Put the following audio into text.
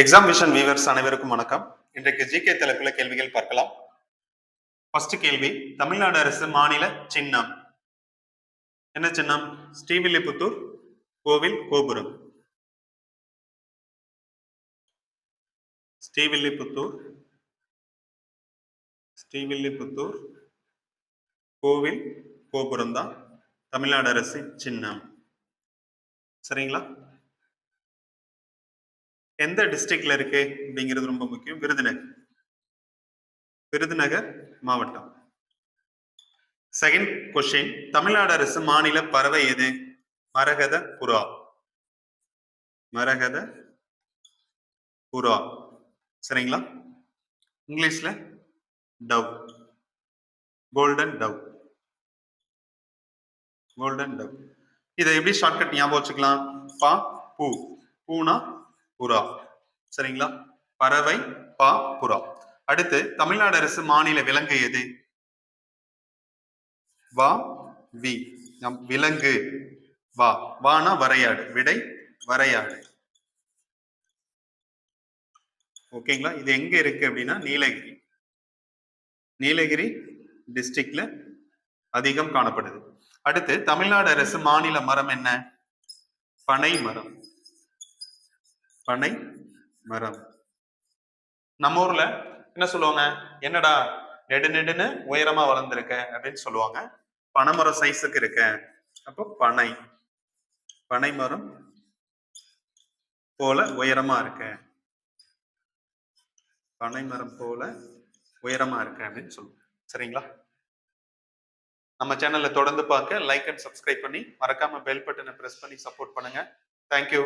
Exam vision viewers அனைவருக்கும் வணக்கம். இன்றைக்கு ஜிகே தலைப்புல கேள்விகள் பார்க்கலாம். ஃபர்ஸ்ட் கேள்வி, தமிழ்நாடு அரசு மாநில சின்னம் என்ன சின்னம்? ஸ்ரீவில்லிபுத்தூர் கோவில் கோபுரம். ஸ்ரீவில்லிபுத்தூர் கோவில் கோபுரம் தான் தமிழ்நாடு அரசு சின்னம். சரிங்களா? எந்த டிஸ்ட்ரிக்ட்ல இருக்கு அப்படிங்கிறது ரொம்ப முக்கியம். விருதுநகர் மாவட்டம். செகண்ட் கொஸ்டின், தமிழ்நாடு அரசு மாநில பறவை எது? மரகத புறா. சரிங்களா? இங்கிலீஷ்ல டவ், கோல்டன் டவ். இதை எப்படி ஷார்ட்கட் ஞாபகம் வச்சுக்கலாம்? பூனா புறா. சரிங்களா? பறவை பா புறா. அடுத்து, தமிழ்நாடு அரசு மாநில விலங்கு எது? விலங்கு வானா வரையாடு. விடை வரையாடு. ஓகேங்களா? இது எங்க இருக்கு அப்படின்னா நீலகிரி டிஸ்ட்ரிக்ட்ல அதிகம் காணப்படுது. அடுத்து, தமிழ்நாடு அரசு மாநில மரம் என்ன? பனை மரம். நம்ம ஊர்ல என்ன சொல்லுவாங்க? என்னடா நெடுன்னு உயரமா வளர்ந்துருக்க அப்படின்னு சொல்லுவாங்க. பனைமரம் சைஸுக்கு இருக்க. அப்போ பனை மரம் போல உயரமா இருக்க. அப்படின்னு சொல்லுவோம். சரிங்களா? நம்ம சேனல்ல தொடர்ந்து பார்க்க லைக் அண்ட் சப்ஸ்கிரைப் பண்ணி மறக்காம பெல் பட்டனை பிரஸ் பண்ணி சப்போர்ட் பண்ணுங்க. தேங்க்யூ.